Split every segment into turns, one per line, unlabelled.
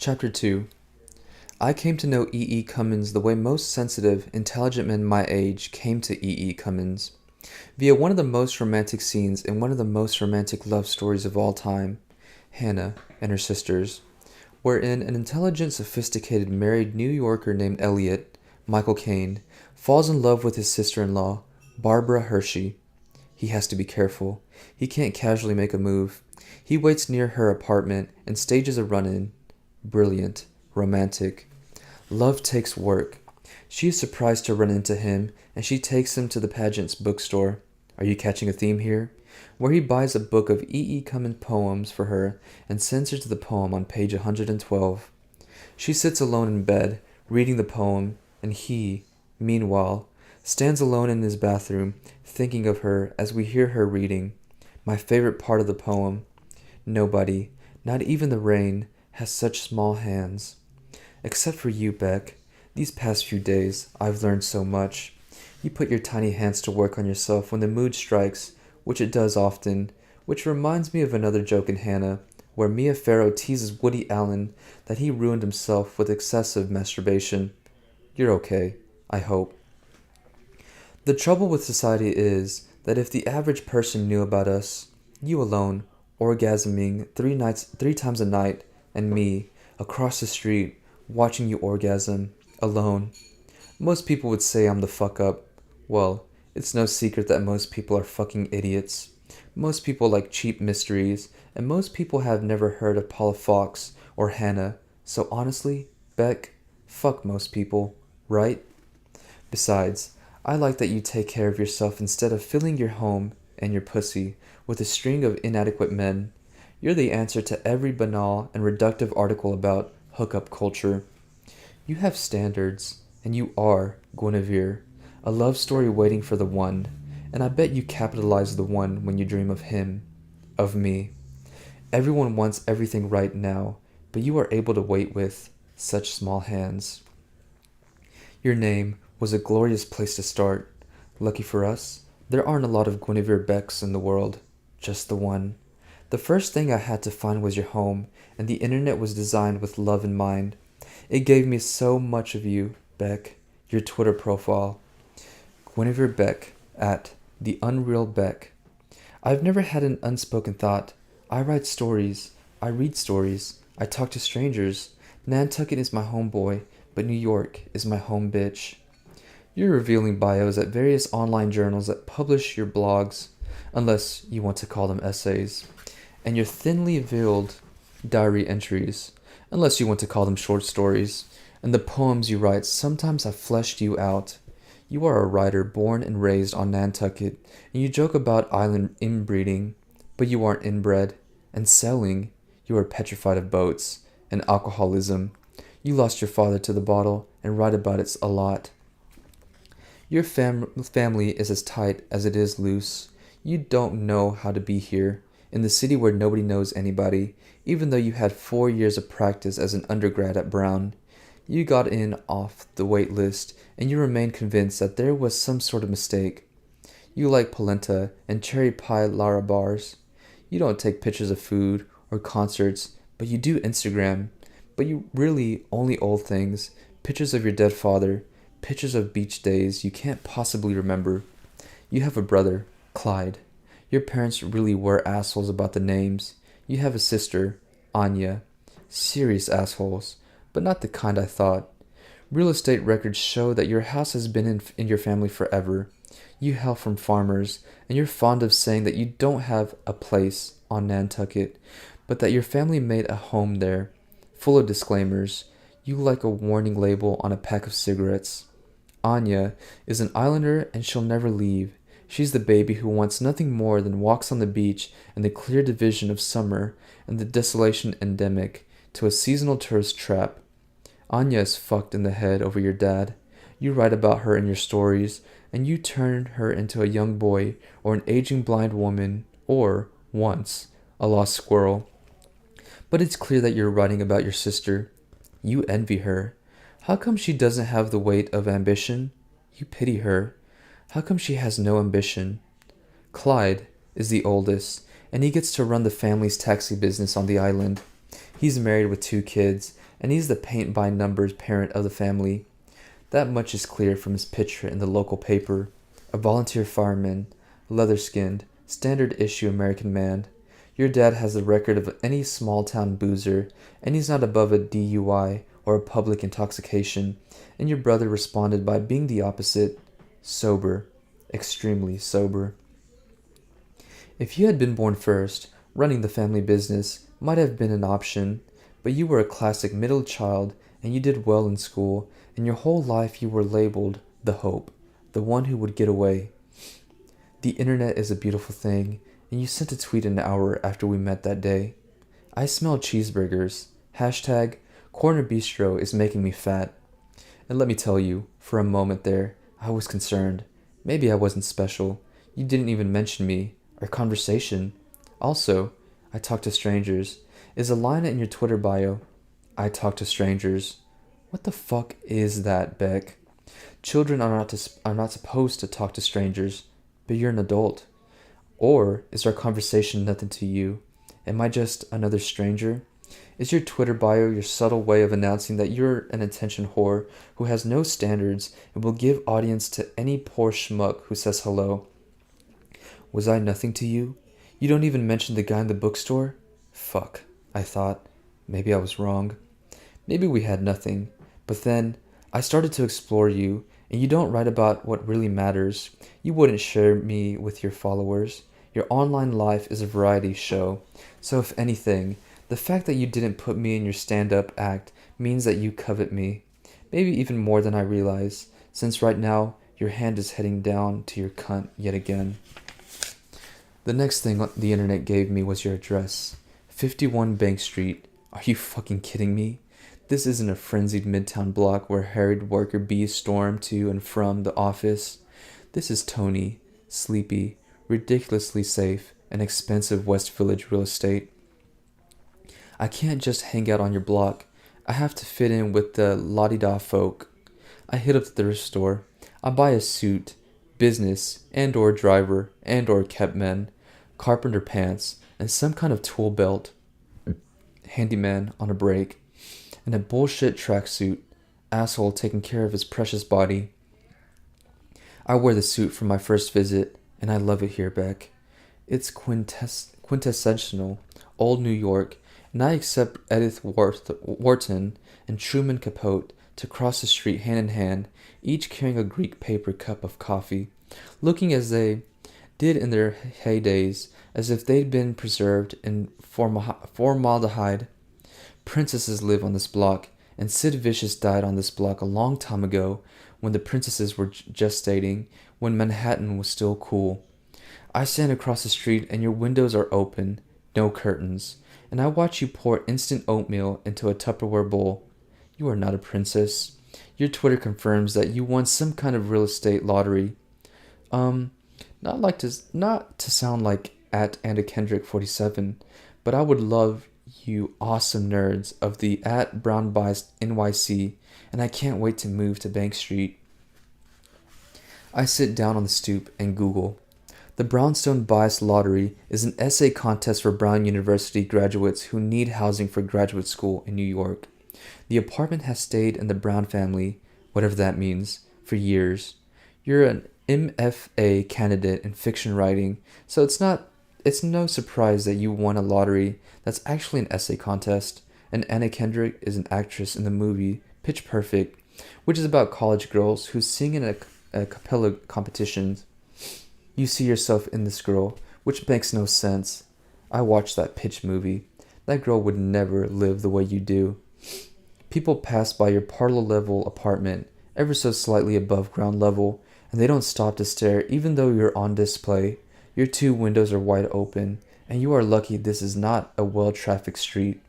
Chapter 2. I came to know E. E. Cummins the way most sensitive, intelligent men my age came to E. E. Cummins, via one of the most romantic scenes in one of the most romantic love stories of all time, Hannah and Her Sisters, wherein an intelligent, sophisticated married New Yorker named Elliot, Michael Caine, falls in love with his sister-in-law, Barbara Hershey. He has to be careful. He can't casually make a move. He waits near her apartment and stages a run-in. Brilliant. Romantic. Love takes work. She is surprised to run into him, and she takes him to the pageant's bookstore. Are you catching a theme here? Where he buys a book of E. E. Cummins poems for her and sends her to the poem on page 112. She sits alone in bed, reading the poem, and he, meanwhile, stands alone in his bathroom, thinking of her as we hear her reading. My favorite part of the poem. Nobody, not even the rain, has such small hands. Except for you, Beck. These past few days, I've learned so much. You put your tiny hands to work on yourself when the mood strikes, which it does often, which reminds me of another joke in Hannah, where Mia Farrow teases Woody Allen that he ruined himself with excessive masturbation. You're okay, I hope. The trouble with society is that if the average person knew about us, you alone, orgasming three times a night, and me, across the street, watching you orgasm, alone, most people would say I'm the fuck up. Well, it's no secret that most people are fucking idiots. Most people like cheap mysteries, and most people have never heard of Paula Fox or Hannah, so honestly, Beck, fuck most people, right? Besides, I like that you take care of yourself instead of filling your home and your pussy with a string of inadequate men. You're the answer to every banal and reductive article about hookup culture. You have standards, and you are Guinevere, a love story waiting for the one, and I bet you capitalize the one when you dream of him, of me. Everyone wants everything right now, but you are able to wait with such small hands. Your name was a glorious place to start. Lucky for us, there aren't a lot of Guinevere Becks in the world, just the one. The first thing I had to find was your home, and the internet was designed with love in mind. It gave me so much of you, Beck. Your Twitter profile. Guinevere Beck, at The Unreal Beck. I've never had an unspoken thought. I write stories. I read stories. I talk to strangers. Nantucket is my homeboy, but New York is my home bitch. You're revealing bios at various online journals that publish your blogs, unless you want to call them essays, and your thinly veiled diary entries, unless you want to call them short stories, and the poems you write sometimes have fleshed you out. You are a writer born and raised on Nantucket, and you joke about island inbreeding, but you aren't inbred, and selling, you are petrified of boats, and alcoholism. You lost your father to the bottle, and write about it a lot. Your family is as tight as it is loose. You don't know how to be here, in the city where nobody knows anybody, even though you had 4 years of practice as an undergrad at Brown. You got in off the wait list, and you remain convinced that there was some sort of mistake. You like polenta and cherry pie Lara bars. You don't take pictures of food or concerts, but you do Instagram. But you really only old things, pictures of your dead father, pictures of beach days you can't possibly remember. You have a brother, Clyde. Your parents really were assholes about the names. You have a sister, Anya. Serious assholes, but not the kind I thought. Real estate records show that your house has been in your family forever. You hail from farmers, and you're fond of saying that you don't have a place on Nantucket, but that your family made a home there, full of disclaimers. You like a warning label on a pack of cigarettes. Anya is an islander, and she'll never leave. She's the baby who wants nothing more than walks on the beach and the clear division of summer and the desolation endemic to a seasonal tourist trap. Anya is fucked in the head over your dad. You write about her in your stories, and you turn her into a young boy or an aging blind woman or, once, a lost squirrel. But it's clear that you're writing about your sister. You envy her. How come she doesn't have the weight of ambition? You pity her. How come she has no ambition? Clyde is the oldest, and he gets to run the family's taxi business on the island. He's married with 2 kids, and he's the paint-by-numbers parent of the family. That much is clear from his picture in the local paper. A volunteer fireman, leather-skinned, standard-issue American man. Your dad has the record of any small-town boozer, and he's not above a DUI or a public intoxication, and your brother responded by being the opposite, sober, extremely sober. If you had been born first, running the family business might have been an option, but you were a classic middle child, and you did well in school, and your whole life you were labeled the hope, the one who would get away. The internet is a beautiful thing, and you sent a tweet an hour after we met that day. I smell cheeseburgers. Hashtag Corner Bistro is making me fat. And let me tell you, for a moment there, I was concerned. Maybe I wasn't special. You didn't even mention me, our conversation. Also, I talk to strangers. Is a line in your Twitter bio, I talk to strangers. What the fuck is that, Beck? Children are not supposed to talk to strangers, but you're an adult. Or is our conversation nothing to you? Am I just another stranger? Is your Twitter bio your subtle way of announcing that you're an attention whore who has no standards and will give audience to any poor schmuck who says hello? Was I nothing to you? You don't even mention the guy in the bookstore? Fuck, I thought. Maybe I was wrong. Maybe we had nothing. But then, I started to explore you, and you don't write about what really matters. You wouldn't share me with your followers. Your online life is a variety show. So if anything, the fact that you didn't put me in your stand-up act means that you covet me. Maybe even more than I realize, since right now, your hand is heading down to your cunt yet again. The next thing the internet gave me was your address. 51 Bank Street. Are you fucking kidding me? This isn't a frenzied midtown block where harried worker bees storm to and from the office. This is Tony, sleepy, ridiculously safe, and expensive West Village real estate. I can't just hang out on your block. I have to fit in with the la-di-da folk. I hit up the thrift store. I buy a suit, business, and/or driver, and/or kept men, carpenter pants, and some kind of tool belt, handyman on a break, and a bullshit tracksuit, asshole taking care of his precious body. I wear the suit for my first visit, and I love it here, Beck. It's quintessential, old New York, and I accept Edith Wharton and Truman Capote to cross the street hand in hand, each carrying a Greek paper cup of coffee, looking as they did in their heydays, as if they'd been preserved in formaldehyde. Princesses live on this block, and Sid Vicious died on this block a long time ago, when the princesses were gestating, when Manhattan was still cool. I stand across the street and your windows are open, no curtains, and I watch you pour instant oatmeal into a Tupperware bowl. You are not a princess. Your Twitter confirms that you won some kind of real estate lottery. Not to sound like at Anna Kendrick 47, but I would love you awesome nerds of the at Brown Biased NYC, and I can't wait to move to Bank Street. I sit down on the stoop and Google. The Brownstone Bias Lottery is an essay contest for Brown University graduates who need housing for graduate school in New York. The apartment has stayed in the Brown family, whatever that means, for years. You're an MFA candidate in fiction writing, so it's no surprise that you won a lottery that's actually an essay contest, and Anna Kendrick is an actress in the movie Pitch Perfect, which is about college girls who sing in a cappella competitions. You see yourself in this girl, which makes no sense. I watched that Pitch movie. That girl would never live the way you do. People pass by your parlor-level apartment, ever so slightly above ground level, and they don't stop to stare even though you're on display. Your 2 windows are wide open, and you are lucky this is not a well-trafficked street.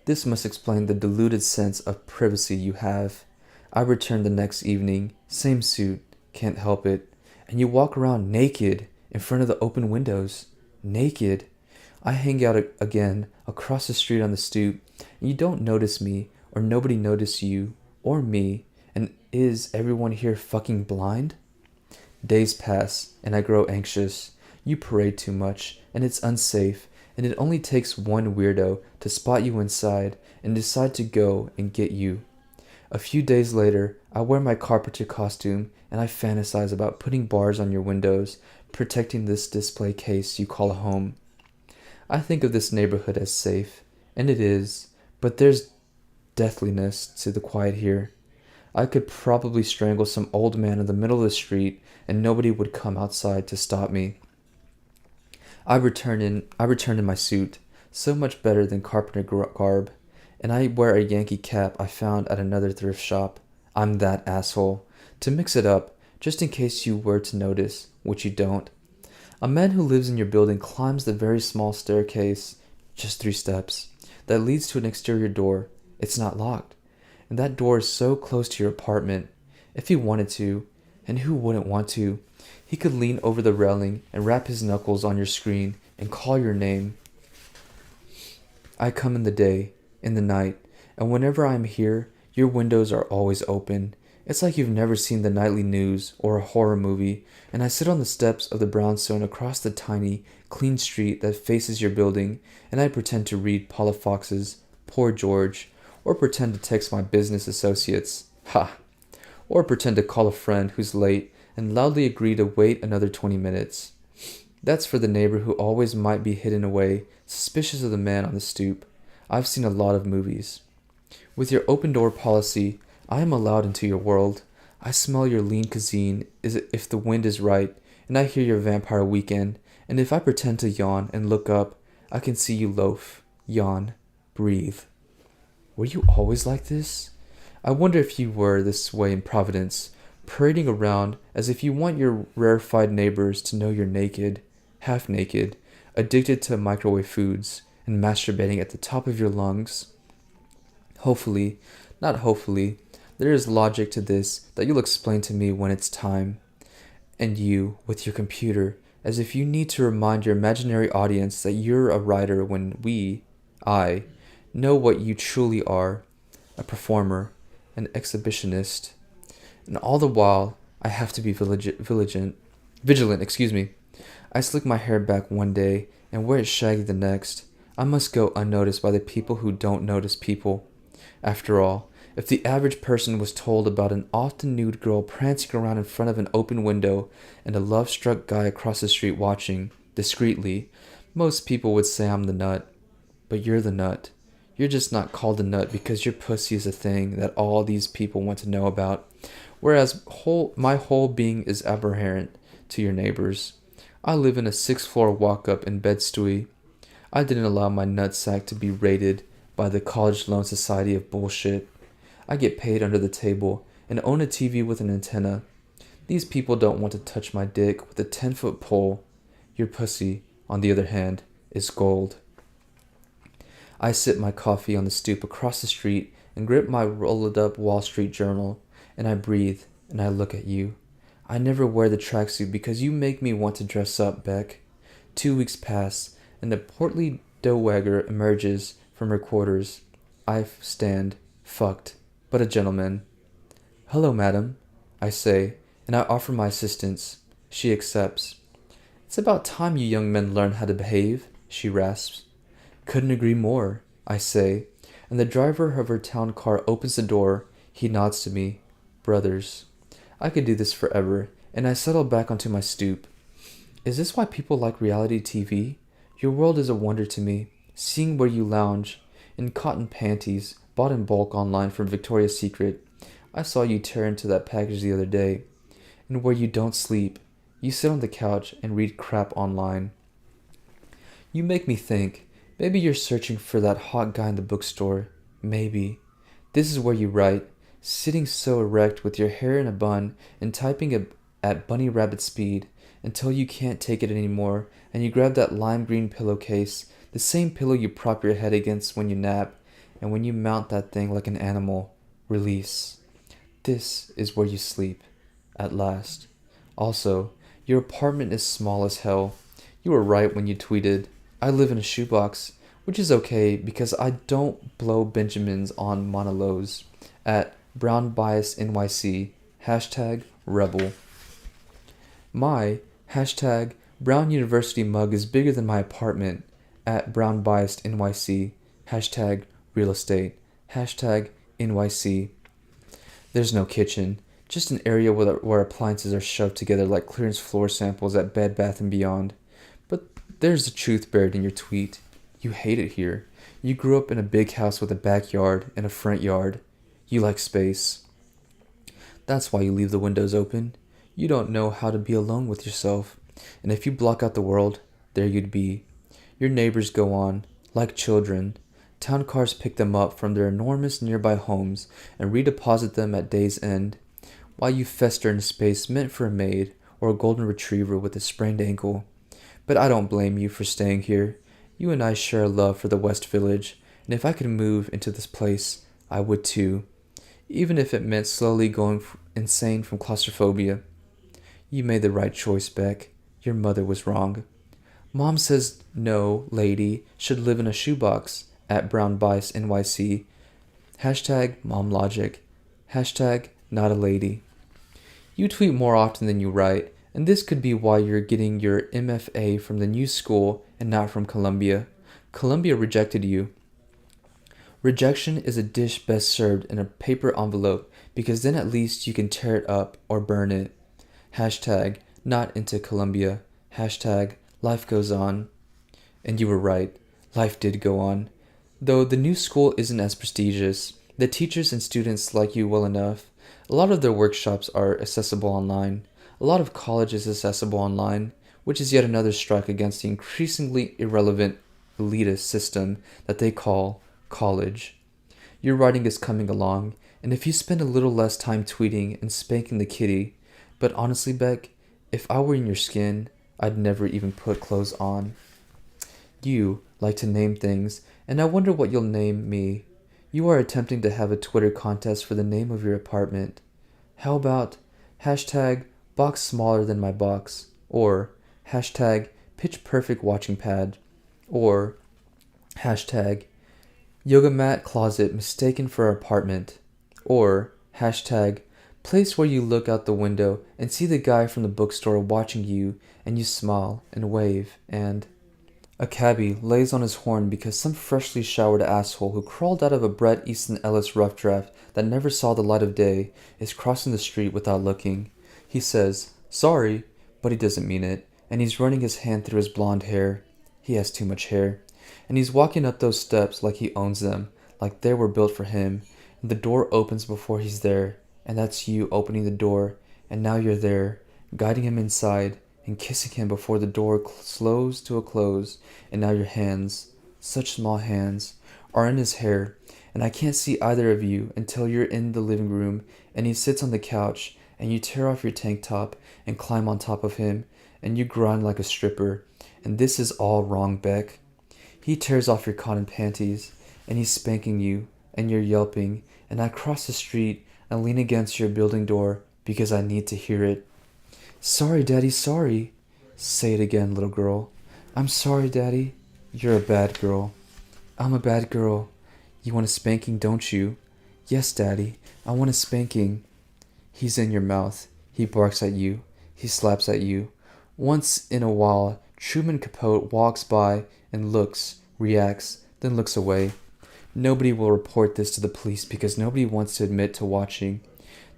This must explain the diluted sense of privacy you have. I return the next evening, same suit, can't help it, and you walk around naked in front of the open windows. Naked. I hang out again across the street on the stoop, and you don't notice me, or nobody notice you, or me, and is everyone here fucking blind? Days pass, and I grow anxious. You parade too much, and it's unsafe, and it only takes one weirdo to spot you inside and decide to go and get you. A few days later, I wear my carpenter costume and I fantasize about putting bars on your windows, protecting this display case you call a home. I think of this neighborhood as safe, and it is, but there's deathliness to the quiet here. I could probably strangle some old man in the middle of the street and nobody would come outside to stop me. I return in my suit, so much better than carpenter garb, and I wear a Yankee cap I found at another thrift shop. I'm that asshole. To mix it up, just in case you were to notice, which you don't. A man who lives in your building climbs the very small staircase, just 3 steps, that leads to an exterior door. It's not locked, and that door is so close to your apartment. If he wanted to, and who wouldn't want to, he could lean over the railing and rap his knuckles on your screen and call your name. I come in the day, in the night, and whenever I am here, your windows are always open. It's like you've never seen the nightly news or a horror movie, and I sit on the steps of the brownstone across the tiny, clean street that faces your building, and I pretend to read Paula Fox's Poor George, or pretend to text my business associates. Ha! Or pretend to call a friend who's late and loudly agree to wait another 20 minutes. That's for the neighbor who always might be hidden away, suspicious of the man on the stoop. I've seen a lot of movies. With your open door policy, I am allowed into your world. I smell your lean cuisine if the wind is right, and I hear your vampire weekend, and if I pretend to yawn and look up, I can see you loaf, yawn, breathe. Were you always like this? I wonder if you were this way in Providence, parading around as if you want your rarefied neighbors to know you're naked, half naked, addicted to microwave foods, and masturbating at the top of your lungs. Hopefully, not hopefully, there is logic to this that you'll explain to me when it's time. And you, with your computer, as if you need to remind your imaginary audience that you're a writer when I, know what you truly are, a performer, an exhibitionist. And all the while, I have to be vigilant. I slick my hair back one day and wear it shaggy the next. I must go unnoticed by the people who don't notice people. After all, if the average person was told about an often nude girl prancing around in front of an open window and a love-struck guy across the street watching, discreetly, most people would say I'm the nut. But you're the nut. You're just not called a nut because your pussy is a thing that all these people want to know about, whereas my whole being is aberrant to your neighbors. I live in a 6th-floor walk-up in Bed-Stuy. I didn't allow my nutsack to be raided by the College Loan Society of bullshit. I get paid under the table and own a TV with an antenna. These people don't want to touch my dick with a 10-foot pole. Your pussy, on the other hand, is gold. I sip my coffee on the stoop across the street and grip my rolled-up Wall Street Journal, and I breathe and I look at you. I never wear the tracksuit because you make me want to dress up, Beck. 2 weeks pass, and a portly dowager emerges from her quarters. I stand, fucked, but a gentleman. Hello, madam, I say, and I offer my assistance. She accepts. It's about time you young men learn how to behave, she rasps. Couldn't agree more, I say, and the driver of her town car opens the door. He nods to me. Brothers. I could do this forever, and I settle back onto my stoop. Is this why people like reality TV? Your world is a wonder to me, seeing where you lounge, in cotton panties, bought in bulk online from Victoria's Secret. I saw you tear into that package the other day. And where you don't sleep, you sit on the couch and read crap online. You make me think. Maybe you're searching for that hot guy in the bookstore. Maybe. This is where you write, sitting so erect with your hair in a bun and typing at bunny rabbit speed until you can't take it anymore, and you grab that lime green pillowcase, the same pillow you prop your head against when you nap, and when you mount that thing like an animal, release. This is where you sleep. At last. Also, your apartment is small as hell. You were right when you tweeted, I live in a shoebox, which is okay because I don't blow Benjamins on monologues, at Brown Bias NYC, #rebel. My #Brown University mug is bigger than my apartment. at Brown Biased NYC, hashtag real estate, hashtag NYC. There's no kitchen, just an area where appliances are shoved together like clearance floor samples at Bed Bath & Beyond. But there's the truth buried in your tweet. You hate it here. You grew up in a big house with a backyard and a front yard. You like space. That's why you leave the windows open. You don't know how to be alone with yourself. And if you block out the world, there you'd be. Your neighbors go on, like children. Town cars pick them up from their enormous nearby homes and redeposit them at day's end, while you fester in a space meant for a maid or a golden retriever with a sprained ankle. But I don't blame you for staying here. You and I share a love for the West Village, and if I could move into this place, I would too, even if it meant slowly going insane from claustrophobia. You made the right choice, Beck. Your mother was wrong. Mom says no lady should live in a shoebox at Brown Bias NYC. Hashtag mom logic. Hashtag not a lady. You tweet more often than you write, and this could be why you're getting your MFA from the new school and not from Columbia. Columbia rejected you. Rejection is a dish best served in a paper envelope because then at least you can tear it up or burn it. Hashtag not into Columbia. Hashtag life goes on. And you were right. Life did go on. Though the new school isn't as prestigious, the teachers and students like you well enough. A lot of their workshops are accessible online. A lot of college is accessible online, which is yet another strike against the increasingly irrelevant elitist system that they call college. Your writing is coming along, and if you spend a little less time tweeting and spanking the kitty, but honestly, Beck, if I were in your skin, I'd never even put clothes on. You like to name things, and I wonder what you'll name me. You are attempting to have a Twitter contest for the name of your apartment. How about hashtag box smaller than my box, or hashtag pitch perfect watching pad, or hashtag yoga mat closet mistaken for apartment, or hashtag place where you look out the window and see the guy from the bookstore watching you and you smile and wave, and a cabbie lays on his horn because some freshly showered asshole who crawled out of a Bret Easton Ellis rough draft that never saw the light of day is crossing the street without looking. He says, sorry, but he doesn't mean it, and he's running his hand through his blonde hair. He has too much hair. And he's walking up those steps like he owns them, like they were built for him, and the door opens before he's there, and that's you opening the door, and now you're there, guiding him inside, and kissing him before the door slows to a close, and now your hands, such small hands, are in his hair, and I can't see either of you until you're in the living room, and he sits on the couch, and you tear off your tank top and climb on top of him, and you grind like a stripper, and this is all wrong, Beck. He tears off your cotton panties, and he's spanking you, and you're yelping, and I cross the street and lean against your building door because I need to hear it. Sorry, Daddy, sorry. Say it again, little girl. I'm sorry, Daddy. You're a bad girl. I'm a bad girl. You want a spanking, don't you? Yes, Daddy, I want a spanking. He's in your mouth. He barks at you. He slaps at you. Once in a while, Truman Capote walks by and looks, reacts, then looks away. Nobody will report this to the police because nobody wants to admit to watching.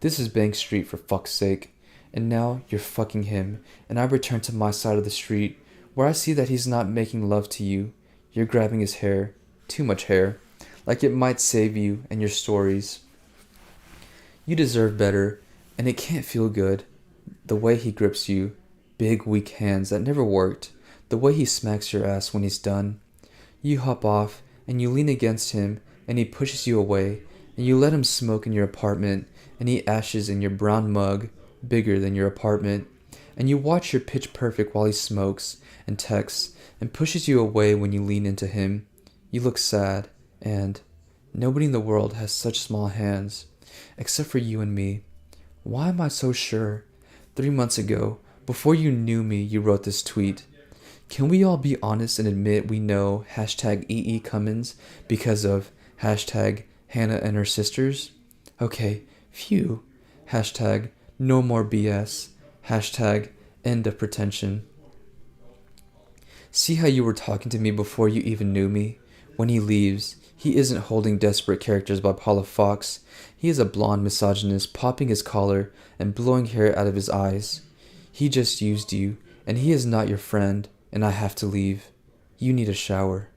This is Bank Street, for fuck's sake. And now you're fucking him, and I return to my side of the street, where I see that he's not making love to you. You're grabbing his hair, too much hair, like it might save you and your stories. You deserve better, and it can't feel good. The way he grips you, big weak hands that never worked, the way he smacks your ass when he's done. You hop off, and you lean against him, and he pushes you away, and you let him smoke in your apartment, and he ashes in your brown mug, bigger than your apartment, and you watch your pitch perfect while he smokes and texts and pushes you away when you lean into him. You look sad, and nobody in the world has such small hands, except for you and me. Why am I so sure? 3 months ago, before you knew me, you wrote this tweet. Can we all be honest and admit we know hashtag E.E. Cummins because of hashtag Hannah and her sisters? Okay, phew. Hashtag no more BS. Hashtag end of pretension. See how you were talking to me before you even knew me? When he leaves, he isn't holding Desperate Characters by Paula Fox. He is a blonde misogynist popping his collar and blowing hair out of his eyes. He just used you, and he is not your friend, and I have to leave. You need a shower.